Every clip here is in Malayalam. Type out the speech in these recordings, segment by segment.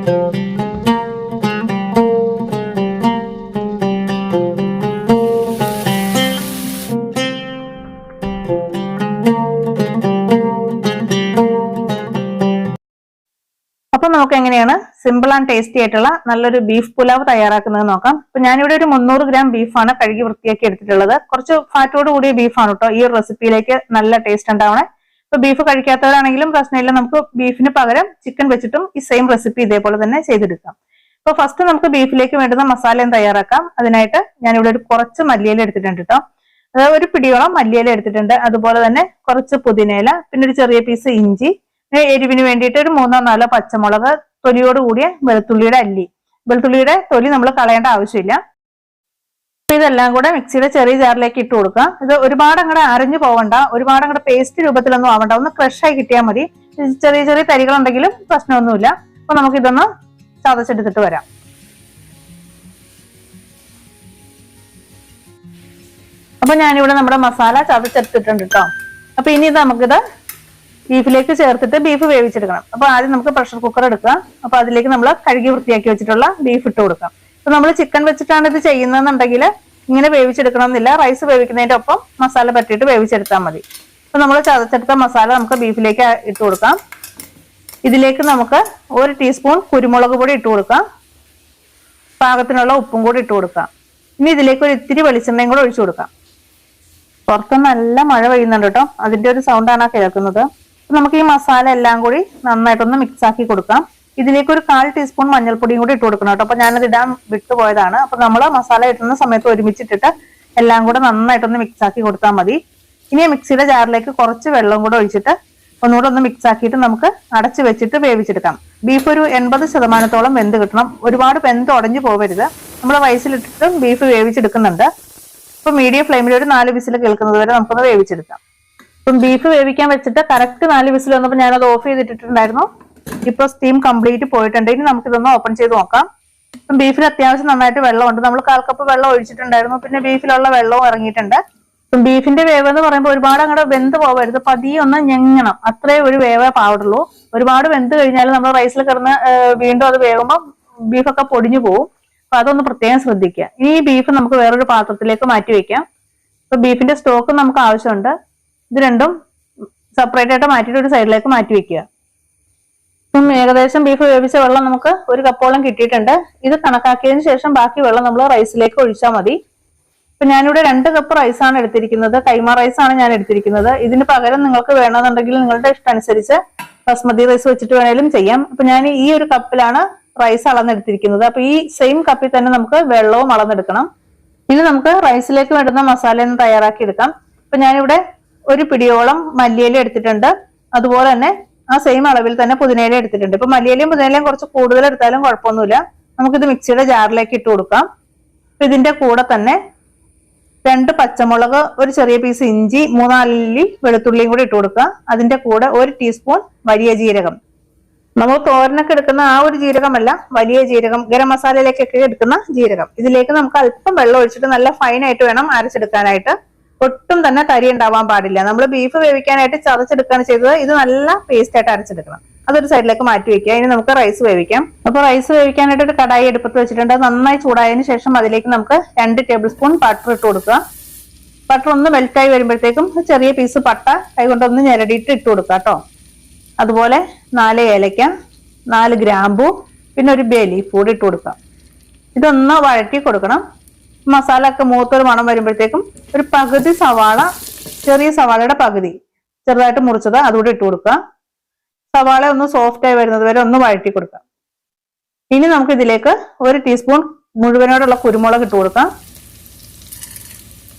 അപ്പൊ നമുക്ക് എങ്ങനെയാണ് സിമ്പിൾ ആൻഡ് ടേസ്റ്റി ആയിട്ടുള്ള നല്ലൊരു ബീഫ് പുലാവ് തയ്യാറാക്കുന്നത് നോക്കാം. അപ്പൊ ഞാനിവിടെ ഒരു 300 ഗ്രാം ബീഫാണ് കഴുകി വൃത്തിയാക്കി എടുത്തിട്ടുള്ളത്. കുറച്ച് ഫാറ്റോട് കൂടിയ ബീഫാണ് കേട്ടോ ഈ ഒരു റെസിപ്പിയിലേക്ക് നല്ല ടേസ്റ്റ് ഉണ്ടാവണേ. ഇപ്പൊ ബീഫ് കഴിക്കാത്തവരാണെങ്കിലും പ്രശ്നമില്ല, നമുക്ക് ബീഫിന് പകരം ചിക്കൻ വെച്ചിട്ടും ഈ സെയിം റെസിപ്പി ഇതേപോലെ തന്നെ ചെയ്തെടുക്കാം. അപ്പൊ ഫസ്റ്റ് നമുക്ക് ബീഫിലേക്ക് വേണ്ടുന്ന മസാലയും തയ്യാറാക്കാം. അതിനായിട്ട് ഞാനിവിടെ ഒരു കുറച്ച് മല്ലിയില എടുത്തിട്ടുണ്ട് കേട്ടോ. അതായത് ഒരു പിടിയോളം മല്ലിയില എടുത്തിട്ടുണ്ട്. അതുപോലെ തന്നെ കുറച്ച് പുതിനയില, പിന്നെ ഒരു ചെറിയ പീസ് ഇഞ്ചി, എരിവിന് വേണ്ടിയിട്ട് ഒരു 3-4 പച്ചമുളക്, തൊലിയോട് കൂടിയ വെളുത്തുള്ളിയുടെ അല്ലി. വെളുത്തുള്ളിയുടെ തൊലി നമ്മൾ കളയേണ്ട ആവശ്യമില്ല. ഇതെല്ലാം കൂടെ മിക്സിയുടെ ചെറിയ ജാറിലേക്ക് ഇട്ട് കൊടുക്കുക. ഇത് ഒരുപാട് അങ്ങോട്ട് അരഞ്ഞു പോവണ്ട, ഒരുപാട് അങ്ങോട്ട് പേസ്റ്റ് രൂപത്തിലൊന്നും ആവണ്ട, ഒന്ന് ക്രഷ് ആയി കിട്ടിയാൽ മതി. ചെറിയ ചെറിയ തരികളുണ്ടെങ്കിലും പ്രശ്നമൊന്നുമില്ല. അപ്പൊ നമുക്കിതൊന്ന് ചതച്ചെടുത്തിട്ട് വരാം. അപ്പൊ ഞാനിവിടെ നമ്മുടെ മസാല ചതച്ചെടുത്തിട്ടുണ്ട് കേട്ടോ. അപ്പൊ ഇനി ഇത് നമുക്കിത് ബീഫിലേക്ക് ചേർത്തിട്ട് ബീഫ് വേവിച്ചെടുക്കണം. അപ്പൊ ആദ്യം നമുക്ക് പ്രഷർ കുക്കർ എടുക്കുക. അപ്പൊ അതിലേക്ക് നമ്മൾ കഴുകി വൃത്തിയാക്കി വെച്ചിട്ടുള്ള ബീഫ് ഇട്ട് കൊടുക്കാം. അപ്പൊ നമ്മൾ ചിക്കൻ വെച്ചിട്ടാണ് ഇത് ചെയ്യുന്നതെന്നുണ്ടെങ്കിൽ ഇങ്ങനെ വേവിച്ചെടുക്കണമെന്നില്ല, റൈസ് വേവിക്കുന്നതിന്റെ ഒപ്പം മസാല പറ്റിയിട്ട് വേവിച്ചെടുത്താൽ മതി. അപ്പൊ നമ്മൾ ചതച്ചെടുത്ത മസാല നമുക്ക് ബീഫിലേക്ക് ഇട്ട് കൊടുക്കാം. ഇതിലേക്ക് നമുക്ക് 1 ടീസ്പൂൺ കുരുമുളക് പൊടി ഇട്ട് കൊടുക്കാം. പാകത്തിനുള്ള ഉപ്പും കൂടി ഇട്ട് കൊടുക്കാം. ഇനി ഇതിലേക്ക് ഒരു ഇത്തിരി വെളിച്ചെണ്ണയും കൂടെ ഒഴിച്ചു കൊടുക്കാം. പുറത്ത് നല്ല മഴ പെയ്യുന്നുണ്ട് കേട്ടോ, അതിന്റെ ഒരു സൗണ്ടാണ് കേൾക്കുന്നത്. നമുക്ക് ഈ മസാല എല്ലാം കൂടി നന്നായിട്ടൊന്ന് മിക്സ് ആക്കി കൊടുക്കാം. ഇതിലേക്ക് ഒരു 1/4 ടീസ്പൂൺ മഞ്ഞൾപ്പൊടിയും കൂടി ഇട്ട് കൊടുക്കണം കേട്ടോ. അപ്പൊ ഞാനത് ഇടാൻ വിട്ടുപോയതാണ്. അപ്പൊ നമ്മൾ മസാല ഇട്ടുന്ന സമയത്ത് ഒരുമിച്ചിട്ടിട്ട് എല്ലാം കൂടെ നന്നായിട്ടൊന്ന് മിക്സ് ആക്കി കൊടുത്താൽ മതി. ഇനി മിക്സിയുടെ ജാറിലേക്ക് കുറച്ച് വെള്ളം കൂടെ ഒഴിച്ചിട്ട് ഒന്നുകൂടെ ഒന്ന് മിക്സ് ആക്കിയിട്ട് നമുക്ക് അടച്ചു വെച്ചിട്ട് വേവിച്ചെടുക്കാം. ബീഫ് ഒരു 80% വെന്ത് കിട്ടണം, ഒരുപാട് വെന്ത് ഉടഞ്ഞു പോകരുത്. നമ്മൾ റൈസിലിട്ടിട്ട് ബീഫ് വേവിച്ചെടുക്കുന്നുണ്ട്. ഇപ്പൊ മീഡിയം ഫ്ലെയിമിൽ ഒരു 4 വിസിൽ കേൾക്കുന്നത് വരെ നമുക്കൊന്ന് വേവിച്ചെടുക്കാം. ഇപ്പം ബീഫ് വേവിക്കാൻ വെച്ചിട്ട് കറക്റ്റ് 4 വിസിൽ വന്നപ്പോൾ ഞാനത് ഓഫ് ചെയ്തിട്ടിട്ടുണ്ടായിരുന്നു. ഇപ്പൊ സ്റ്റീം കംപ്ലീറ്റ് പോയിട്ടുണ്ട്. ഇനി നമുക്കിതൊന്ന് ഓപ്പൺ ചെയ്ത് നോക്കാം. ഇപ്പം ബീഫിൽ അത്യാവശ്യം നന്നായിട്ട് വെള്ളമുണ്ട്. നമ്മൾ 1/4 കപ്പ് വെള്ളം ഒഴിച്ചിട്ടുണ്ടായിരുന്നു, പിന്നെ ബീഫിലുള്ള വെള്ളവും ഇറങ്ങിയിട്ടുണ്ട്. ഇപ്പം ബീഫിന്റെ വേവ് എന്ന് പറയുമ്പോൾ ഒരുപാട് അങ്ങോട്ട് വെന്ത് പോകരുത്, പതിയെ ഒന്ന് ഞെങ്ങണം, അത്രേ ഒരു വേവേ പാടുള്ളൂ. ഒരുപാട് വെന്ത് കഴിഞ്ഞാൽ നമ്മൾ റൈസിൽ കിടന്ന് വീണ്ടും അത് വേകുമ്പോൾ ബീഫൊക്കെ പൊടിഞ്ഞു പോകും. അപ്പൊ അതൊന്ന് പ്രത്യേകം ശ്രദ്ധിക്കുക. ഇനി ഈ ബീഫ് നമുക്ക് വേറൊരു പാത്രത്തിലേക്ക് മാറ്റി വെക്കാം. ഇപ്പൊ ബീഫിന്റെ സ്റ്റോക്ക് നമുക്ക് ആവശ്യമുണ്ട്. ഇത് രണ്ടും സെപ്പറേറ്റ് ആയിട്ട് മാറ്റിയിട്ട് ഒരു സൈഡിലേക്ക് മാറ്റി വെക്കുക. ഇപ്പം ഏകദേശം ബീഫ് വേവിച്ച വെള്ളം നമുക്ക് 1 കപ്പോളം കിട്ടിയിട്ടുണ്ട്. ഇത് കണക്കാക്കിയതിന് ശേഷം ബാക്കി വെള്ളം നമ്മൾ റൈസിലേക്ക് ഒഴിച്ചാൽ മതി. ഇപ്പൊ ഞാനിവിടെ 2 കപ്പ് റൈസാണ് എടുത്തിരിക്കുന്നത്, കൈമ റൈസാണ് ഞാൻ എടുത്തിരിക്കുന്നത്. ഇതിന് പകരം നിങ്ങൾക്ക് വേണമെന്നുണ്ടെങ്കിൽ നിങ്ങളുടെ ഇഷ്ടമനുസരിച്ച് ബസ്മതി റൈസ് വെച്ചിട്ട് വേണേലും ചെയ്യാം. അപ്പൊ ഞാൻ ഈ ഒരു കപ്പിലാണ് റൈസ് അളന്നെടുത്തിരിക്കുന്നത്. അപ്പൊ ഈ സെയിം കപ്പിൽ തന്നെ നമുക്ക് വെള്ളവും അളന്നെടുക്കണം. ഇനി നമുക്ക് റൈസിലേക്ക് വേണ്ടുന്ന മസാല ഒന്ന് തയ്യാറാക്കി എടുക്കാം. അപ്പൊ ഞാനിവിടെ ഒരു പിടിയോളം മല്ലിയില എടുത്തിട്ടുണ്ട്. അതുപോലെ തന്നെ ആ സെയിം അളവിൽ തന്നെ പുതിനയില എടുത്തിട്ടുണ്ട്. ഇപ്പൊ മല്ലിയിലയും പുതിനയിലയും കുറച്ച് കൂടുതൽ എടുത്താലും കുഴപ്പമൊന്നുമില്ല. നമുക്കിത് മിക്സിയുടെ ജാറിലേക്ക് ഇട്ട് കൊടുക്കാം. ഇതിന്റെ കൂടെ തന്നെ 2 പച്ചമുളക്, ഒരു ചെറിയ പീസ് ഇഞ്ചി, 3-4 അല്ലി വെളുത്തുള്ളിയും കൂടി ഇട്ട് കൊടുക്കുക. അതിന്റെ കൂടെ 1 ടീസ്പൂൺ വലിയ ജീരകം. നമ്മൾ തോരനൊക്കെ എടുക്കുന്ന ആ ഒരു ജീരകമല്ല, വലിയ ജീരകം, ഗരം മസാലയിലേക്കൊക്കെ എടുക്കുന്ന ജീരകം. ഇതിലേക്ക് നമുക്ക് അല്പം വെള്ളം ഒഴിച്ചിട്ട് നല്ല ഫൈനായിട്ട് വേണം അരച്ചെടുക്കാനായിട്ട്. ഒട്ടും തന്നെ തരി ഉണ്ടാവാൻ പാടില്ല. നമ്മൾ ബീഫ് വേവിക്കാനായിട്ട് ചതച്ചെടുക്കുകയാണ് ചെയ്തത്. ഇത് നല്ല പേസ്റ്റ് ആയിട്ട് അരച്ചെടുക്കണം. അതൊരു സൈഡിലേക്ക് മാറ്റി വെക്കുക. ഇനി നമുക്ക് റൈസ് വേവിക്കാം. അപ്പൊ റൈസ് വേവിക്കാനായിട്ട് ഒരു കടായി അടുപ്പത്ത് വെച്ചിട്ടുണ്ട്. നന്നായി ചൂടായതിനു ശേഷം അതിലേക്ക് നമുക്ക് 2 ടേബിൾ സ്പൂൺ ബട്ടർ ഇട്ട് കൊടുക്കുക. ബട്ടർ ഒന്ന് മെൽറ്റായി വരുമ്പോഴത്തേക്കും ചെറിയ പീസ് പട്ട കൈകൊണ്ടൊന്ന് ഞെരടിയിട്ട് ഇട്ട് കൊടുക്കുക കേട്ടോ. അതുപോലെ 4 ഏലക്ക, 4 ഗ്രാമ്പൂ, പിന്നെ ഒരു ബേ ലീഫ് കൂടി ഇട്ട് കൊടുക്കാം. ഇതൊന്ന് വഴറ്റി കൊടുക്കണം. മസാല ഒക്കെ മൂത്തൊരു മണം വരുമ്പോഴത്തേക്കും ഒരു പകുതി സവാള, ചെറിയ സവാളയുടെ പകുതി ചെറുതായിട്ട് മുറിച്ചത് അതുകൂടി ഇട്ട് കൊടുക്കുക. സവാള ഒന്ന് സോഫ്റ്റ് ആയി വരുന്നത് വരെ ഒന്ന് വഴറ്റി കൊടുക്കാം. ഇനി നമുക്ക് ഇതിലേക്ക് 1 ടീസ്പൂൺ മുഴുവനോടുള്ള കുരുമുളക് ഇട്ട് കൊടുക്കാം.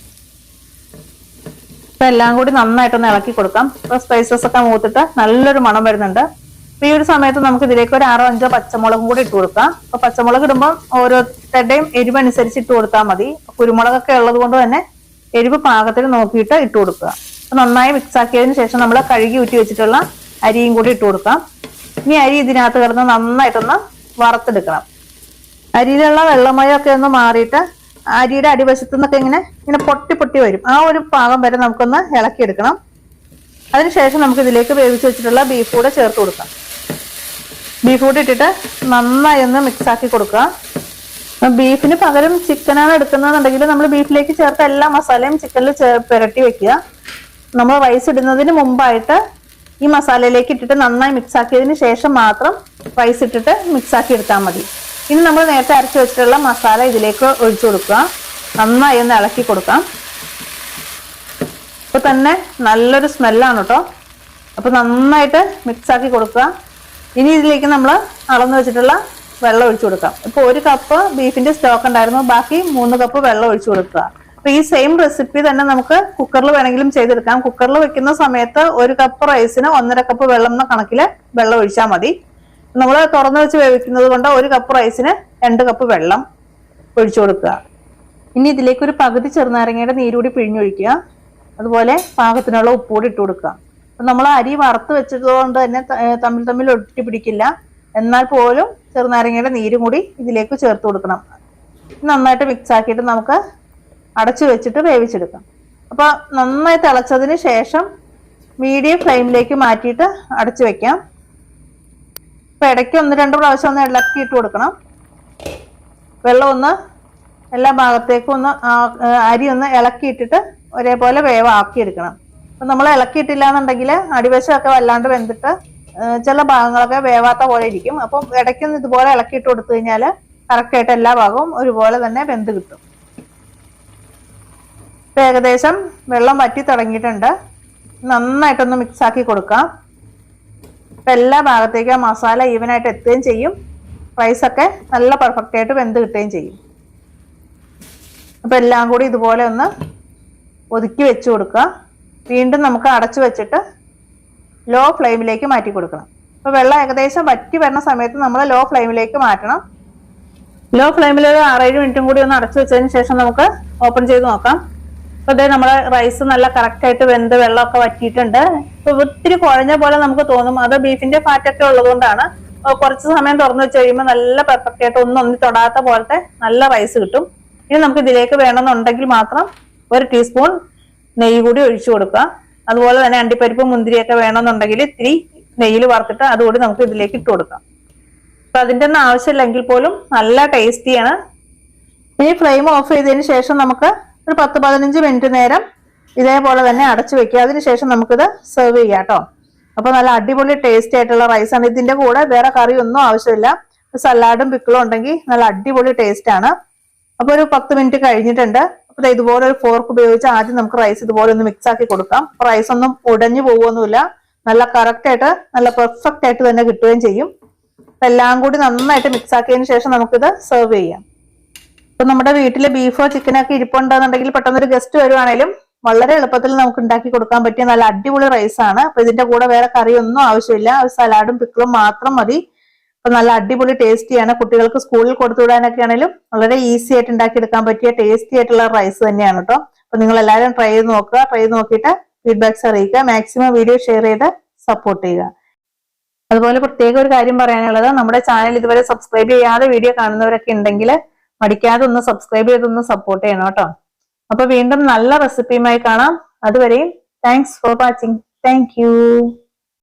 ഇപ്പൊ എല്ലാം കൂടി നന്നായിട്ടൊന്ന് ഇളക്കി കൊടുക്കാം. ഇപ്പൊ സ്പൈസസ് ഒക്കെ മൂത്തിട്ട് നല്ലൊരു മണം വരുന്നുണ്ട്. അപ്പൊ ഈ ഒരു സമയത്ത് നമുക്ക് ഇതിലേക്ക് ഒരു 6-5 പച്ചമുളകും കൂടി ഇട്ട് കൊടുക്കാം. അപ്പൊ പച്ചമുളക് ഇടുമ്പോൾ ഓരോരുത്തരുടെയും എരിവ് അനുസരിച്ച് ഇട്ട് കൊടുത്താൽ മതി. കുരുമുളകൊക്കെ ഉള്ളത് കൊണ്ട് തന്നെ എരിവ് പാകത്തിന് നോക്കിയിട്ട് ഇട്ട് കൊടുക്കുക. അപ്പൊ നന്നായി മിക്സ് ആക്കിയതിന് ശേഷം നമ്മൾ കഴുകി ഊറ്റി വെച്ചിട്ടുള്ള അരിയും കൂടി ഇട്ട് കൊടുക്കാം. ഇനി അരി ഇതിനകത്ത് കിടന്ന് നന്നായിട്ടൊന്ന് വറുത്തെടുക്കണം. അരിയിലുള്ള വെള്ളമയമൊക്കെ ഒന്ന് മാറിയിട്ട് അരിയുടെ അടിവശത്തു നിന്നൊക്കെ ഇങ്ങനെ പൊട്ടി പൊട്ടി വരും. ആ ഒരു പാകം വരെ നമുക്കൊന്ന് ഇളക്കിയെടുക്കണം. അതിനുശേഷം നമുക്ക് ഇതിലേക്ക് വേവിച്ച് വെച്ചിട്ടുള്ള ബീഫ് കൂടെ ചേർത്ത് കൊടുക്കാം. ബീഫ് കൂടി ഇട്ടിട്ട് നന്നായി ഒന്ന് മിക്സ് ആക്കി കൊടുക്കുക. ബീഫിന് പകരം ചിക്കനാണ് എടുക്കുന്നതെന്നുണ്ടെങ്കിൽ നമ്മൾ ബീഫിലേക്ക് ചേർത്ത എല്ലാ മസാലയും ചിക്കനിൽ പുരട്ടി വെക്കുക. നമ്മൾ റൈസ് ഇടുന്നതിന് മുമ്പായിട്ട് ഈ മസാലയിലേക്ക് ഇട്ടിട്ട് നന്നായി മിക്സ് ആക്കിയതിന് ശേഷം മാത്രം റൈസ് ഇട്ടിട്ട് മിക്സ് ആക്കി എടുത്താൽ മതി. ഇനി നമ്മൾ നേരത്തെ അരച്ച് വെച്ചിട്ടുള്ള മസാല ഇതിലേക്ക് ഒഴിച്ചു കൊടുക്കുക. നന്നായി ഒന്ന് ഇളക്കി കൊടുക്കാം. ഇപ്പൊ തന്നെ നല്ലൊരു സ്മെല്ലാണ് കേട്ടോ. അപ്പൊ നന്നായിട്ട് മിക്സ് ആക്കി കൊടുക്കുക. ഇനി ഇതിലേക്ക് നമ്മൾ അളന്ന് വെച്ചിട്ടുള്ള വെള്ളം ഒഴിച്ചു കൊടുക്കാം. ഇപ്പൊ 1 കപ്പ് ബീഫിന്റെ സ്റ്റോക്ക് ഉണ്ടായിരുന്നു, ബാക്കി 3 കപ്പ് വെള്ളം ഒഴിച്ചു കൊടുക്കുക. അപ്പൊ ഈ സെയിം റെസിപ്പി തന്നെ നമുക്ക് കുക്കറിൽ വേണമെങ്കിലും ചെയ്തെടുക്കാം. കുക്കറിൽ വെക്കുന്ന സമയത്ത് 1 കപ്പ് റൈസിന് 1.5 കപ്പ് വെള്ളം എന്ന കണക്കില് വെള്ളം ഒഴിച്ചാൽ മതി. നമ്മൾ തുറന്നു വെച്ച് വേവിക്കുന്നത് കൊണ്ട് 1 കപ്പ് റൈസിന് 2 കപ്പ് വെള്ളം ഒഴിച്ചു കൊടുക്കുക. ഇനി ഇതിലേക്ക് ഒരു പകുതി ചെറുനാരങ്ങയുടെ നീരുകൂടി പിഴിഞ്ഞൊഴിക്കുക. അതുപോലെ പാകത്തിനുള്ള ഉപ്പ് കൂടി ഇട്ട് കൊടുക്കുക. അപ്പൊ നമ്മൾ അരി വറുത്ത് വെച്ചതുകൊണ്ട് തന്നെ തമ്മിൽ ഒട്ടി പിടിക്കില്ല. എന്നാൽ പോലും ചെറുനാരങ്ങയുടെ നീരും കൂടി ഇതിലേക്ക് ചേർത്ത് കൊടുക്കണം. നന്നായിട്ട് മിക്സ് ആക്കിയിട്ട് നമുക്ക് അടച്ചു വെച്ചിട്ട് വേവിച്ചെടുക്കാം. അപ്പൊ നന്നായി തിളച്ചതിന് ശേഷം മീഡിയം ഫ്ലെയിമിലേക്ക് മാറ്റിയിട്ട് അടച്ചു വെക്കാം. അപ്പൊ ഇടയ്ക്ക് 1-2 പ്രാവശ്യം ഒന്ന് ഇളക്കി ഇട്ട് കൊടുക്കണം. വെള്ളം ഒന്ന് എല്ലാ ഭാഗത്തേക്കും ഒന്ന് അരി ഒന്ന് ഇളക്കിയിട്ടിട്ട് ഒരേപോലെ വേവാക്കിയെടുക്കണം. അപ്പൊ നമ്മൾ ഇളക്കിയിട്ടില്ല എന്നുണ്ടെങ്കിൽ അടിവശമൊക്കെ വല്ലാണ്ട് വെന്തിട്ട് ചില ഭാഗങ്ങളൊക്കെ വേവാത്ത പോലെ ഇരിക്കും. അപ്പം ഇടയ്ക്കൊന്ന് ഇതുപോലെ ഇളക്കിയിട്ട് കൊടുത്തു കഴിഞ്ഞാൽ കറക്റ്റായിട്ട് എല്ലാ ഭാഗവും ഒരുപോലെ തന്നെ വെന്ത് കിട്ടും. ഇപ്പൊ ഏകദേശം വെള്ളം വറ്റി തുടങ്ങിയിട്ടുണ്ട്. നന്നായിട്ടൊന്ന് മിക്സ് ആക്കി കൊടുക്കാം. ഇപ്പൊ എല്ലാ ഭാഗത്തേക്കും ആ മസാല ഈവനായിട്ട് എത്തുകയും ചെയ്യും. റൈസൊക്കെ നല്ല പെർഫെക്റ്റ് ആയിട്ട് വെന്ത് കിട്ടുകയും ചെയ്യും. അപ്പൊ എല്ലാം കൂടി ഇതുപോലെ ഒന്ന് ഒതുക്കി വെച്ച് കൊടുക്കുക. വീണ്ടും നമുക്ക് അടച്ചു വെച്ചിട്ട് ലോ ഫ്ലെയിമിലേക്ക് മാറ്റി കൊടുക്കണം. അപ്പൊ വെള്ളം ഏകദേശം വറ്റി വരുന്ന സമയത്ത് നമ്മൾ ലോ ഫ്ലെയിമിലേക്ക് മാറ്റണം. ലോ ഫ്ലെയിമിൽ ഒരു 6-7 മിനിറ്റും കൂടി ഒന്ന് അടച്ചു വെച്ചതിന് ശേഷം നമുക്ക് ഓപ്പൺ ചെയ്ത് നോക്കാം. അപ്പൊ അതേ നമ്മുടെ റൈസ് നല്ല കറക്റ്റ് ആയിട്ട് വെന്ത് വെള്ളമൊക്കെ വറ്റിയിട്ടുണ്ട്. ഇപ്പൊ ഒത്തിരി കുഴഞ്ഞ പോലെ നമുക്ക് തോന്നും. അത് ബീഫിന്റെ ഫാറ്റൊക്കെ ഉള്ളതുകൊണ്ടാണ്. കുറച്ച് സമയം തുറന്നു വെച്ച് കഴിയുമ്പോൾ നല്ല പെർഫെക്റ്റ് ആയിട്ട് ഒന്നും തൊടാത്ത പോലത്തെ നല്ല റൈസ് കിട്ടും. ഇനി നമുക്ക് ഇതിലേക്ക് വേണമെന്നുണ്ടെങ്കിൽ മാത്രം 1 ടീസ്പൂൺ നെയ്യ് കൂടി ഒഴിച്ചു കൊടുക്കുക. അതുപോലെ തന്നെ അണ്ടിപ്പരിപ്പ് മുന്തിരിയൊക്കെ വേണമെന്നുണ്ടെങ്കിൽ ഇത്തിരി നെയ്യിൽ വറുത്തിട്ട് അതുകൂടി നമുക്ക് ഇതിലേക്ക് ഇട്ട് കൊടുക്കാം. അപ്പൊ അതിന്റെ ഒന്നും ആവശ്യമില്ലെങ്കിൽ പോലും നല്ല ടേസ്റ്റിയാണ്. ഇനി ഫ്ലെയിം ഓഫ് ചെയ്തതിന് ശേഷം നമുക്ക് ഒരു 10-15 മിനിറ്റ് നേരം ഇതേപോലെ തന്നെ അടച്ചു വെക്കുക. അതിനുശേഷം നമുക്കിത് സെർവ് ചെയ്യാം കേട്ടോ. അപ്പൊ നല്ല അടിപൊളി ടേസ്റ്റി ആയിട്ടുള്ള റൈസാണ്. ഇതിന്റെ കൂടെ വേറെ കറി ഒന്നും ആവശ്യമില്ല. സലാഡും പിക്കിളും ഉണ്ടെങ്കിൽ നല്ല അടിപൊളി ടേസ്റ്റ് ആണ്. അപ്പൊ ഒരു 10 മിനിറ്റ് കഴിഞ്ഞിട്ടുണ്ട്. അപ്പൊ ഇതുപോലെ ഒരു ഫോർക്ക് ഉപയോഗിച്ച് ആദ്യം നമുക്ക് റൈസ് ഇതുപോലെ ഒന്ന് മിക്സ് ആക്കി കൊടുക്കാം. റൈസ് ഒന്നും ഉടഞ്ഞു പോകുമൊന്നുമില്ല. നല്ല കറക്റ്റ് ആയിട്ട് നല്ല പെർഫെക്റ്റ് ആയിട്ട് തന്നെ കിട്ടുകയും ചെയ്യും. എല്ലാം കൂടി നന്നായിട്ട് മിക്സ് ആക്കിയതിന് ശേഷം നമുക്കിത് സെർവ് ചെയ്യാം. ഇപ്പൊ നമ്മുടെ വീട്ടില് ബീഫോ ചിക്കനോ ഒക്കെ ഇരിപ്പുണ്ടെന്നുണ്ടെങ്കിൽ പെട്ടെന്നൊരു ഗസ്റ്റ് വരുവാണേലും വളരെ എളുപ്പത്തിൽ നമുക്ക് ഉണ്ടാക്കി കൊടുക്കാൻ പറ്റിയ നല്ല അടിപൊളി റൈസ് ആണ്. അപ്പൊ ഇതിന്റെ കൂടെ വേറെ കറിയൊന്നും ആവശ്യമില്ല. സലാഡും പിക്കിളും മാത്രം മതി. അപ്പൊ നല്ല അടിപൊളി ടേസ്റ്റിയാണ്. കുട്ടികൾക്ക് സ്കൂളിൽ കൊടുത്തു വിടാനൊക്കെ ആണെങ്കിലും വളരെ ഈസി ആയിട്ട് ഉണ്ടാക്കിയെടുക്കാൻ പറ്റിയ ടേസ്റ്റി ആയിട്ടുള്ള റൈസ് തന്നെയാണ് കേട്ടോ. അപ്പൊ നിങ്ങൾ എല്ലാവരും ട്രൈ ചെയ്ത് നോക്കുക. ട്രൈ ചെയ്ത് നോക്കിയിട്ട് ഫീഡ്ബാക്സ് അറിയിക്കുക. മാക്സിമം വീഡിയോ ഷെയർ ചെയ്ത് സപ്പോർട്ട് ചെയ്യുക. അതുപോലെ പ്രത്യേക ഒരു കാര്യം പറയാനുള്ളത്, നമ്മുടെ ചാനൽ ഇതുവരെ സബ്സ്ക്രൈബ് ചെയ്യാതെ വീഡിയോ കാണുന്നവരൊക്കെ ഉണ്ടെങ്കിൽ മടിക്കാതെ ഒന്ന് സബ്സ്ക്രൈബ് ചെയ്തൊന്ന് സപ്പോർട്ട് ചെയ്യണം കേട്ടോ. അപ്പൊ വീണ്ടും നല്ല റെസിപ്പിയുമായി കാണാം. അതുവരെയും thanks for watching. Thank you.